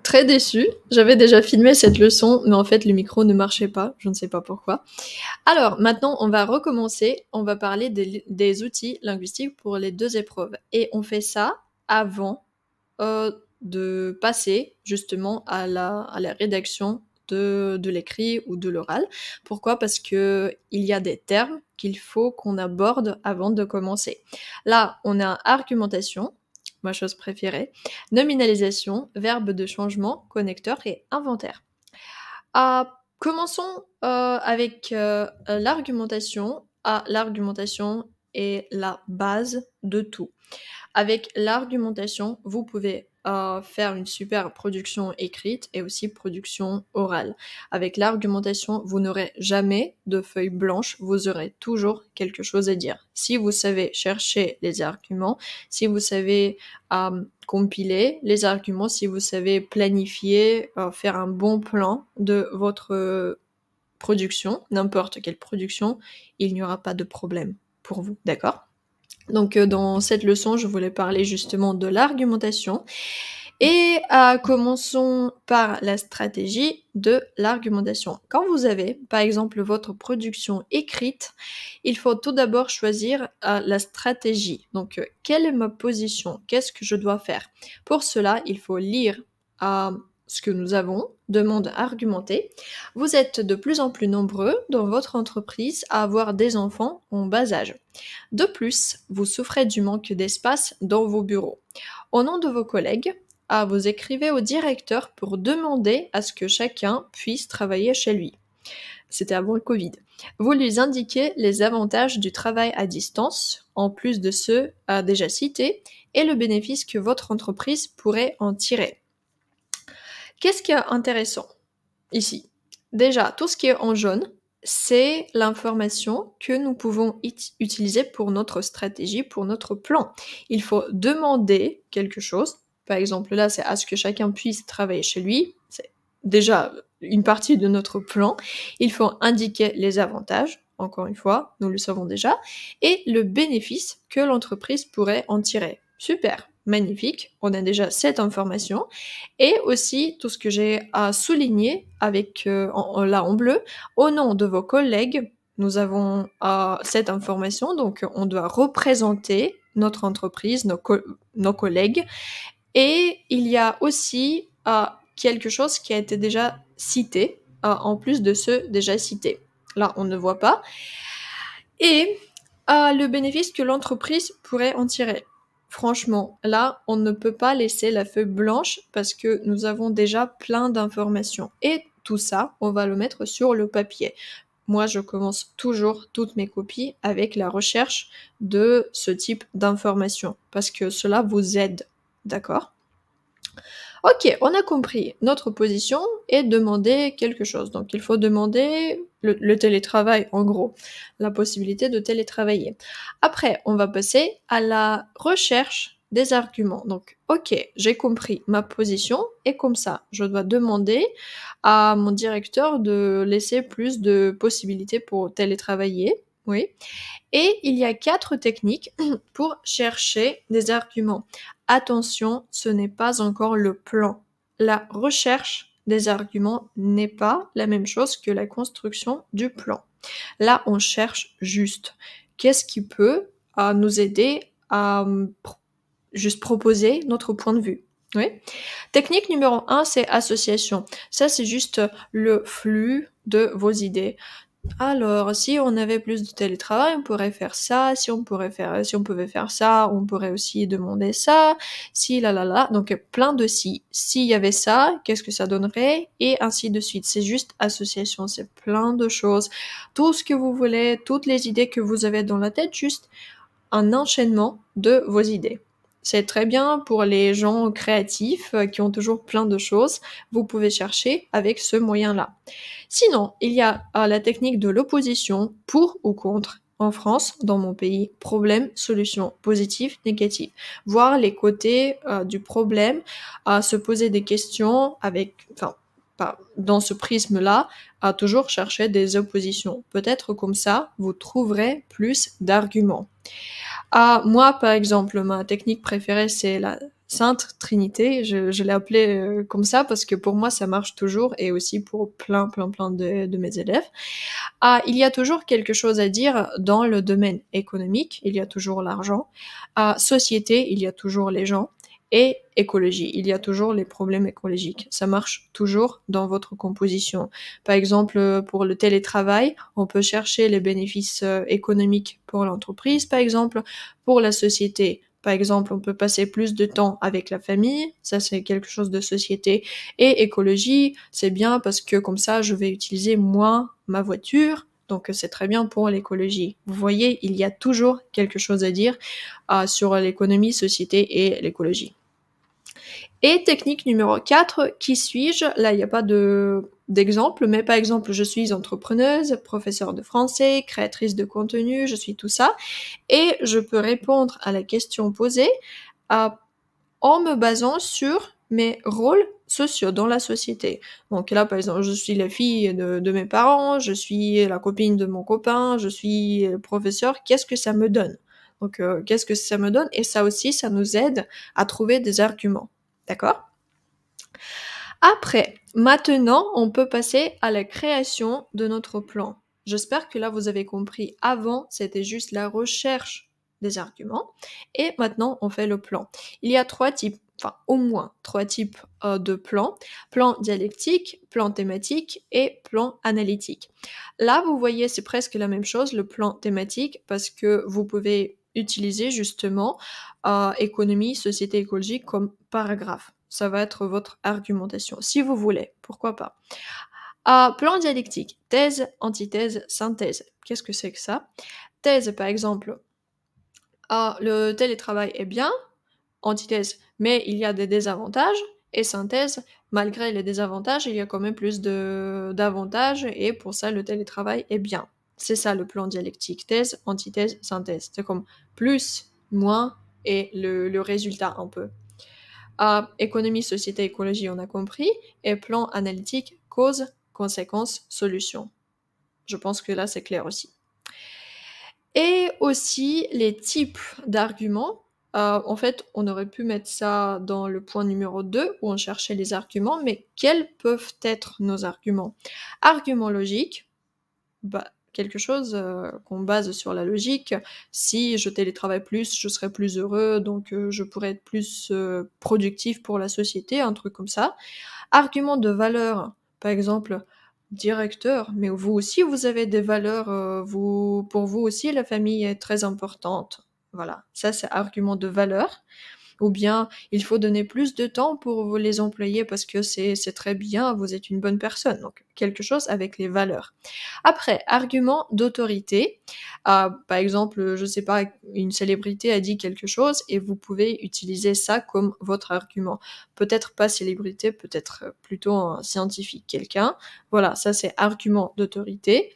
Très déçue. J'avais déjà filmé cette leçon, mais en fait, le micro ne marchait pas. Je ne sais pas pourquoi. Alors, maintenant, on va recommencer. On va parler des outils linguistiques pour les deux épreuves. Et on fait ça avant de passer justement à la rédaction de l'écrit ou de l'oral. Pourquoi? Parce que il y a des termes qu'il faut qu'on aborde avant de commencer. Là, on a argumentation, ma chose préférée, nominalisation, verbe de changement, connecteur et inventaire. Commençons avec l'argumentation. L'argumentation est la base de tout. Avec l'argumentation, vous pouvez faire une super production écrite et aussi production orale. Avec l'argumentation, vous n'aurez jamais de feuille blanche, vous aurez toujours quelque chose à dire. Si vous savez chercher les arguments, si vous savez compiler les arguments, si vous savez planifier, faire un bon plan de votre production, n'importe quelle production, il n'y aura pas de problème pour vous, d'accord? Donc dans cette leçon, je voulais parler justement de l'argumentation. Et commençons par la stratégie de l'argumentation. Quand vous avez, par exemple, votre production écrite, il faut tout d'abord choisir la stratégie. Donc, quelle est ma position? Qu'est-ce que je dois faire? Pour cela, il faut lire ce que nous avons, demande argumentée. Vous êtes de plus en plus nombreux dans votre entreprise à avoir des enfants en bas âge. De plus, vous souffrez du manque d'espace dans vos bureaux. Au nom de vos collègues, vous écrivez au directeur pour demander à ce que chacun puisse travailler chez lui. C'était avant le Covid. Vous lui indiquez les avantages du travail à distance, en plus de ceux déjà cités, et le bénéfice que votre entreprise pourrait en tirer. Qu'est-ce qui est intéressant ici? Déjà, tout ce qui est en jaune, c'est l'information que nous pouvons utiliser pour notre stratégie, pour notre plan. Il faut demander quelque chose. Par exemple, là, c'est à ce que chacun puisse travailler chez lui. C'est déjà une partie de notre plan. Il faut indiquer les avantages, encore une fois, nous le savons déjà, et le bénéfice que l'entreprise pourrait en tirer. Super, magnifique, on a déjà cette information. Et aussi, tout ce que j'ai à souligner avec là en bleu, au nom de vos collègues, nous avons cette information, donc on doit représenter notre entreprise, nos collègues. Et il y a aussi quelque chose qui a été déjà cité, en plus de ceux déjà cités. Là, on ne voit pas. Et le bénéfice que l'entreprise pourrait en tirer. Franchement, là, on ne peut pas laisser la feuille blanche parce que nous avons déjà plein d'informations. Et tout ça, on va le mettre sur le papier. Moi, je commence toujours toutes mes copies avec la recherche de ce type d'informations parce que cela vous aide, d'accord? Ok, on a compris notre position et demander quelque chose. Donc, il faut demander le télétravail, en gros, la possibilité de télétravailler. Après, on va passer à la recherche des arguments. Donc, ok, j'ai compris ma position et comme ça, je dois demander à mon directeur de laisser plus de possibilités pour télétravailler. Oui. Et il y a 4 techniques pour chercher des arguments. Attention, ce n'est pas encore le plan. La recherche des arguments n'est pas la même chose que la construction du plan. Là, on cherche juste qu'est-ce qui peut nous aider à juste proposer notre point de vue. Oui. Technique numéro 1, c'est association. Ça, c'est juste le flux de vos idées. Alors, si on avait plus de télétravail, on pourrait faire ça. Si on pouvait faire ça, on pourrait aussi demander ça. Si, là. Donc, plein de si. S'il y avait ça, qu'est-ce que ça donnerait? Et ainsi de suite. C'est juste association. C'est plein de choses. Tout ce que vous voulez, toutes les idées que vous avez dans la tête, juste un enchaînement de vos idées. C'est très bien pour les gens créatifs qui ont toujours plein de choses. Vous pouvez chercher avec ce moyen-là. Sinon, il y a la technique de l'opposition, pour ou contre. En France, dans mon pays, problème, solution, positif, négatif. Voir les côtés du problème, se poser des questions dans ce prisme-là, à toujours chercher des oppositions. Peut-être comme ça, vous trouverez plus d'arguments. Moi, par exemple, ma technique préférée, c'est Sainte Trinité, je l'ai appelé comme ça parce que pour moi ça marche toujours et aussi pour plein de mes élèves. Il y a toujours quelque chose à dire dans le domaine économique, il y a toujours l'argent. Société, il y a toujours les gens. Et écologie, il y a toujours les problèmes écologiques. Ça marche toujours dans votre composition. Par exemple, pour le télétravail, on peut chercher les bénéfices économiques pour l'entreprise, par exemple, pour la société. Par exemple, on peut passer plus de temps avec la famille, ça c'est quelque chose de société. Et écologie, c'est bien parce que comme ça, je vais utiliser moins ma voiture, donc c'est très bien pour l'écologie. Vous voyez, il y a toujours quelque chose à dire sur l'économie, société et l'écologie. Et technique numéro 4, qui suis-je? Là, il n'y a pas d'exemple, mais par exemple, je suis entrepreneuse, professeure de français, créatrice de contenu, je suis tout ça, et je peux répondre à la question posée en me basant sur mes rôles sociaux dans la société. Donc là, par exemple, je suis la fille de mes parents, je suis la copine de mon copain, je suis professeur, qu'est-ce que ça me donne? Donc, qu'est-ce que ça me donne? Et ça aussi, ça nous aide à trouver des arguments. D'accord? Après, maintenant, on peut passer à la création de notre plan. J'espère que là, vous avez compris. Avant, c'était juste la recherche des arguments. Et maintenant, on fait le plan. Il y a 3 types, enfin au moins 3 types de plans. Plan dialectique, plan thématique et plan analytique. Là, vous voyez, c'est presque la même chose, le plan thématique, parce que vous pouvez utiliser justement économie, société écologique comme paragraphe. Ça va être votre argumentation, si vous voulez, pourquoi pas. Plan dialectique, thèse, antithèse, synthèse. Qu'est-ce que c'est que ça? Thèse, par exemple, le télétravail est bien, antithèse, mais il y a des désavantages, et synthèse, malgré les désavantages, il y a quand même plus d'avantages, et pour ça, le télétravail est bien. C'est ça le plan dialectique, thèse, antithèse, synthèse. C'est comme plus, moins, et le résultat un peu. Économie, société, écologie, on a compris, et plan analytique, cause, conséquence, solution. Je pense que là, c'est clair aussi. Et aussi, les types d'arguments. En fait, on aurait pu mettre ça dans le point numéro 2, où on cherchait les arguments, mais quels peuvent être nos arguments? Argument logique, quelque chose qu'on base sur la logique. Si je télétravaille plus, je serai plus heureux, donc je pourrais être plus productif pour la société, un truc comme ça. Argument de valeur, par exemple, directeur, mais vous aussi, vous avez des valeurs, pour vous aussi, la famille est très importante. Voilà, ça c'est argument de valeur. Ou bien, il faut donner plus de temps pour les employés parce que c'est très bien, vous êtes une bonne personne. Donc, quelque chose avec les valeurs. Après, argument d'autorité. Par exemple, je sais pas, une célébrité a dit quelque chose et vous pouvez utiliser ça comme votre argument. Peut-être pas célébrité, peut-être plutôt un scientifique, quelqu'un. Voilà, ça c'est argument d'autorité.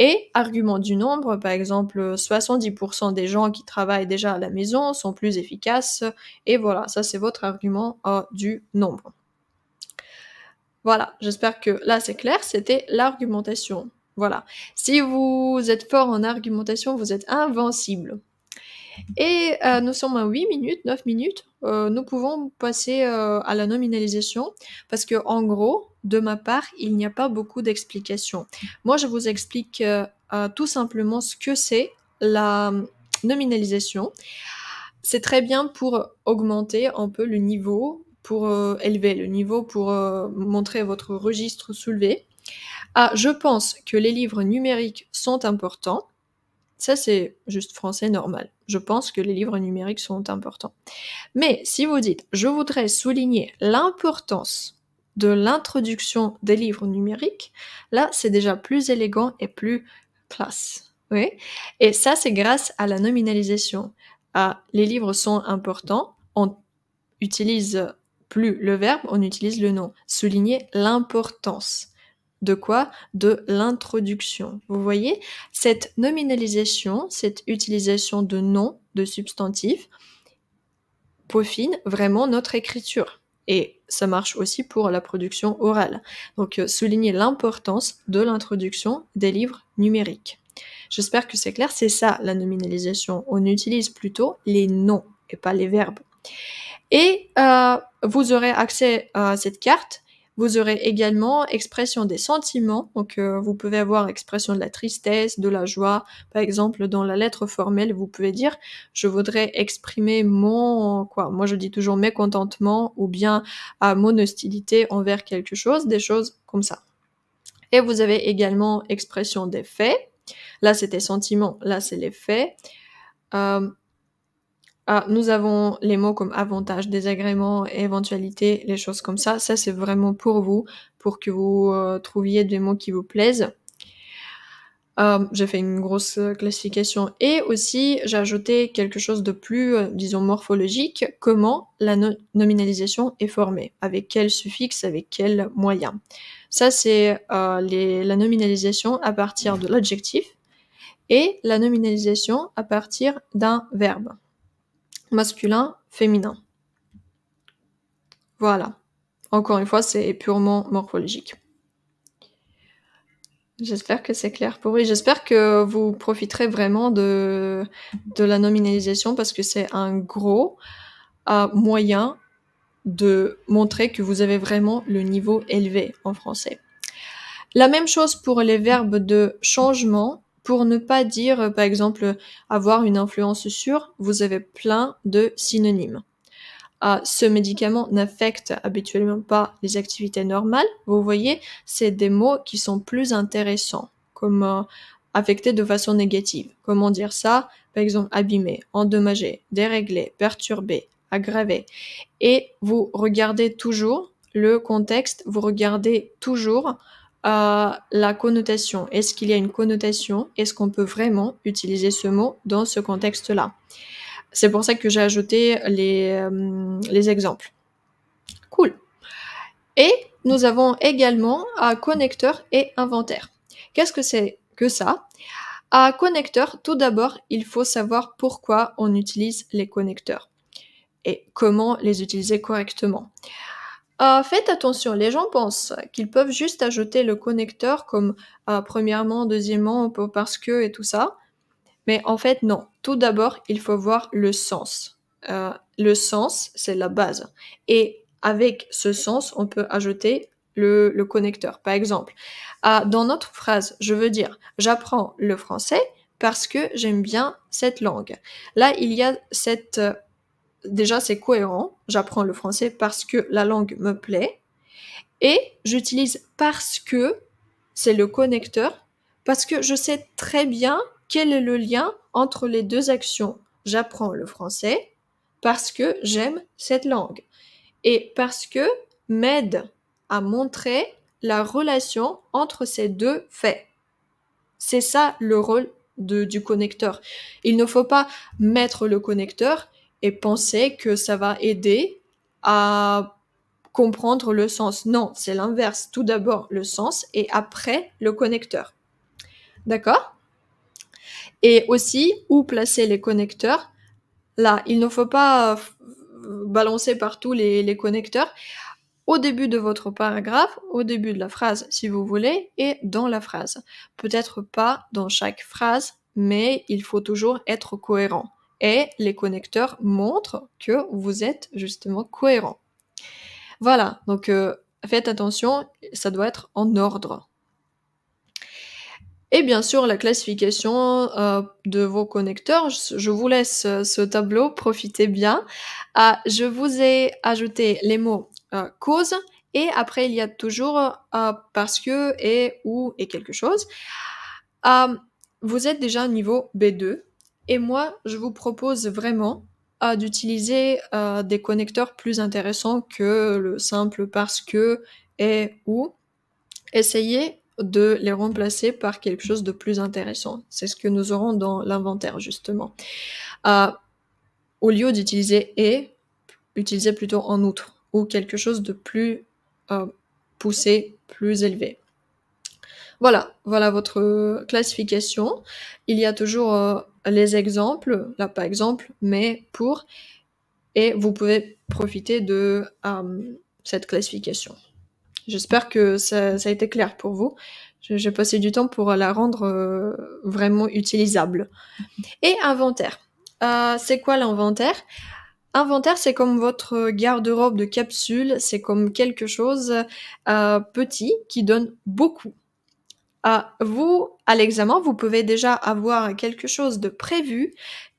Et argument du nombre, par exemple, 70% des gens qui travaillent déjà à la maison sont plus efficaces. Et voilà, ça c'est votre argument du nombre. Voilà, j'espère que là c'est clair, c'était l'argumentation. Voilà. Si vous êtes fort en argumentation, vous êtes invincible. Et nous sommes à 8 minutes, 9 minutes. Nous pouvons passer à la nominalisation parce que en gros, de ma part, il n'y a pas beaucoup d'explications. Moi, je vous explique tout simplement ce que c'est la nominalisation. C'est très bien pour augmenter un peu le niveau, pour élever le niveau, pour montrer votre registre soulevé. Je pense que les livres numériques sont importants. Ça, c'est juste français normal. Je pense que les livres numériques sont importants. Mais si vous dites, je voudrais souligner l'importance de l'introduction des livres numériques, là, c'est déjà plus élégant et plus classe. Oui. Et ça, c'est grâce à la nominalisation. Les livres sont importants. On utilise plus le verbe, on utilise le nom. Souligner l'importance. De quoi? De l'introduction. Vous voyez, cette nominalisation, cette utilisation de nom, de substantif, peaufine vraiment notre écriture. Et ça marche aussi pour la production orale. Donc, souligner l'importance de l'introduction des livres numériques. J'espère que c'est clair, c'est ça la nominalisation. On utilise plutôt les noms et pas les verbes. Et vous aurez accès à cette carte. Vous aurez également expression des sentiments. Donc, vous pouvez avoir expression de la tristesse, de la joie. Par exemple, dans la lettre formelle, vous pouvez dire « Je voudrais exprimer mon… » Moi, je dis toujours « mécontentement » ou bien mon hostilité envers quelque chose, des choses comme ça. Et vous avez également expression des faits. Là, c'est des sentiments. Là, c'est les faits. Nous avons les mots comme avantage, désagrément, éventualité, les choses comme ça. Ça, c'est vraiment pour vous, pour que vous trouviez des mots qui vous plaisent. J'ai fait une grosse classification. Et aussi, j'ai ajouté quelque chose de plus, disons, morphologique. Comment la nominalisation est formée. Avec quel suffixe, avec quel moyen. Ça, c'est la nominalisation à partir de l'adjectif et la nominalisation à partir d'un verbe. Masculin, féminin. Voilà. Encore une fois, c'est purement morphologique. J'espère que c'est clair pour vous. J'espère que vous profiterez vraiment de la nominalisation parce que c'est un gros moyen de montrer que vous avez vraiment le niveau élevé en français. La même chose pour les verbes de changement. Pour ne pas dire, par exemple, avoir une influence sur, vous avez plein de synonymes. Ce médicament n'affecte habituellement pas les activités normales. Vous voyez, c'est des mots qui sont plus intéressants, comme affectés de façon négative. Comment dire ça? Par exemple, abîmer, endommager, dérégler, perturber, aggraver. Et vous regardez toujours le contexte, vous regardez toujours la connotation. Est-ce qu'il y a une connotation? Est-ce qu'on peut vraiment utiliser ce mot dans ce contexte-là? C'est pour ça que j'ai ajouté les exemples. Cool. Et nous avons également un connecteur et inventaire. Qu'est-ce que c'est que ça? Un connecteur, tout d'abord, il faut savoir pourquoi on utilise les connecteurs et comment les utiliser correctement. Faites attention, les gens pensent qu'ils peuvent juste ajouter le connecteur comme premièrement, deuxièmement, parce que et tout ça. Mais en fait, non. Tout d'abord, il faut voir le sens. Le sens, c'est la base. Et avec ce sens, on peut ajouter le connecteur. Par exemple, dans notre phrase, je veux dire « j'apprends le français parce que j'aime bien cette langue ». Là, il y a cette… déjà, c'est cohérent. J'apprends le français parce que la langue me plaît. Et j'utilise « parce que », c'est le connecteur, parce que je sais très bien quel est le lien entre les deux actions. J'apprends le français parce que j'aime cette langue. Et parce que m'aide à montrer la relation entre ces deux faits. C'est ça le rôle du connecteur. Il ne faut pas mettre le connecteur et penser que ça va aider à comprendre le sens. Non, c'est l'inverse. Tout d'abord le sens et après le connecteur. D'accord? Et aussi, où placer les connecteurs? Là, il ne faut pas balancer partout les connecteurs. Au début de votre paragraphe, au début de la phrase si vous voulez, et dans la phrase. Peut-être pas dans chaque phrase, mais il faut toujours être cohérent. Et les connecteurs montrent que vous êtes justement cohérent. Voilà, donc faites attention, ça doit être en ordre. Et bien sûr, la classification de vos connecteurs, je vous laisse ce tableau, profitez bien. Je vous ai ajouté les mots cause, et après il y a toujours parce que, et, ou, et quelque chose. Vous êtes déjà au niveau B2, et moi, je vous propose vraiment d'utiliser des connecteurs plus intéressants que le simple parce que, et, ou. Essayez de les remplacer par quelque chose de plus intéressant. C'est ce que nous aurons dans l'inventaire, justement. Au lieu d'utiliser « et », utilisez plutôt « en outre » ou quelque chose de plus poussé, plus élevé. Voilà votre classification. Il y a toujours les exemples, là par exemple, mais pour, et vous pouvez profiter de cette classification. J'espère que ça a été clair pour vous. J'ai passé du temps pour la rendre vraiment utilisable. Et inventaire. C'est quoi l'inventaire? Inventaire, c'est comme votre garde-robe de capsule, c'est comme quelque chose petit qui donne beaucoup. Vous, à l'examen, vous pouvez déjà avoir quelque chose de prévu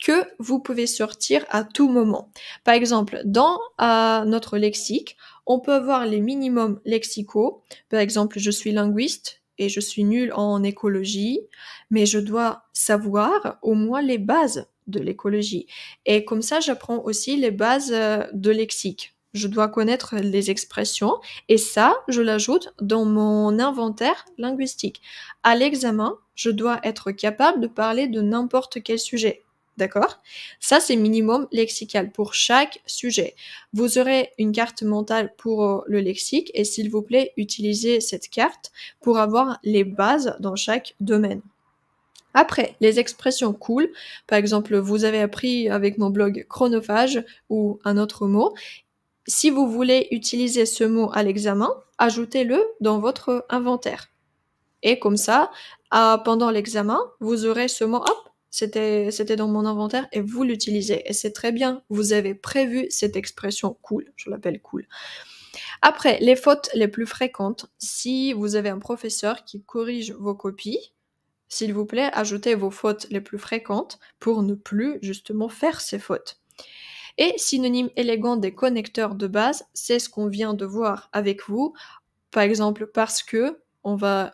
que vous pouvez sortir à tout moment. Par exemple, dans notre lexique, on peut avoir les minimums lexicaux. Par exemple, je suis linguiste et je suis nulle en écologie, mais je dois savoir au moins les bases de l'écologie. Et comme ça, j'apprends aussi les bases de lexique. Je dois connaître les expressions et ça, je l'ajoute dans mon inventaire linguistique. À l'examen, je dois être capable de parler de n'importe quel sujet. D'accord? Ça, c'est minimum lexical pour chaque sujet. Vous aurez une carte mentale pour le lexique et s'il vous plaît, utilisez cette carte pour avoir les bases dans chaque domaine. Après, les expressions cool, par exemple, vous avez appris avec mon blog chronophage ou un autre mot. Si vous voulez utiliser ce mot à l'examen, ajoutez-le dans votre inventaire. Et comme ça, pendant l'examen, vous aurez ce mot, hop, c'était dans mon inventaire et vous l'utilisez. Et c'est très bien, vous avez prévu cette expression cool, je l'appelle cool. Après, les fautes les plus fréquentes, si vous avez un professeur qui corrige vos copies, s'il vous plaît, ajoutez vos fautes les plus fréquentes pour ne plus justement faire ces fautes. Et synonyme élégant des connecteurs de base, c'est ce qu'on vient de voir avec vous. Par exemple, parce que, on va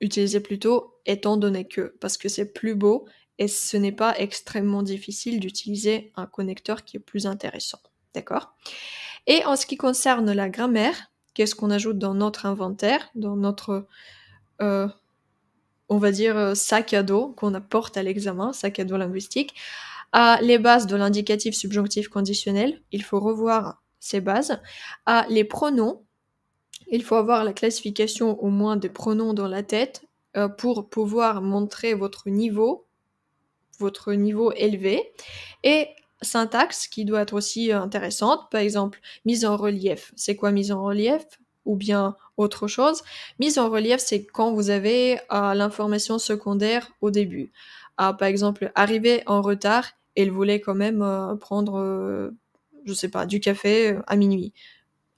utiliser plutôt étant donné que, parce que c'est plus beau et ce n'est pas extrêmement difficile d'utiliser un connecteur qui est plus intéressant. D'accord? Et en ce qui concerne la grammaire, qu'est-ce qu'on ajoute dans notre inventaire, dans notre, on va dire, sac à dos qu'on apporte à l'examen, sac à dos linguistique, les bases de l'indicatif subjonctif conditionnel, il faut revoir ces bases. Les pronoms, il faut avoir la classification au moins des pronoms dans la tête pour pouvoir montrer votre niveau élevé. Et syntaxe qui doit être aussi intéressante, par exemple mise en relief. C'est quoi mise en relief? Ou bien autre chose. Mise en relief, c'est quand vous avez l'information secondaire au début. Par exemple, arriver en retard, elle voulait quand même prendre, je sais pas, du café à minuit.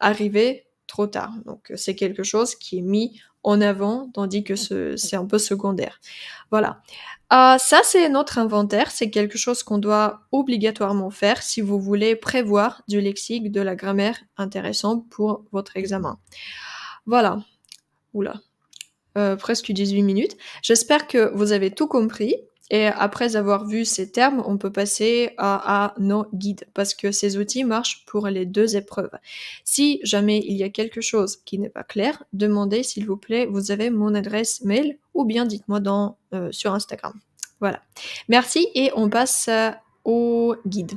Arriver trop tard. Donc c'est quelque chose qui est mis en avant, tandis que c'est un peu secondaire. Voilà. Ça, c'est notre inventaire. C'est quelque chose qu'on doit obligatoirement faire si vous voulez prévoir du lexique, de la grammaire intéressante pour votre examen. Voilà. Oula. Presque 18 minutes. J'espère que vous avez tout compris. Et après avoir vu ces termes, on peut passer à nos guides parce que ces outils marchent pour les deux épreuves. Si jamais il y a quelque chose qui n'est pas clair, demandez s'il vous plaît, vous avez mon adresse mail ou bien dites-moi sur Instagram. Voilà. Merci et on passe au guide.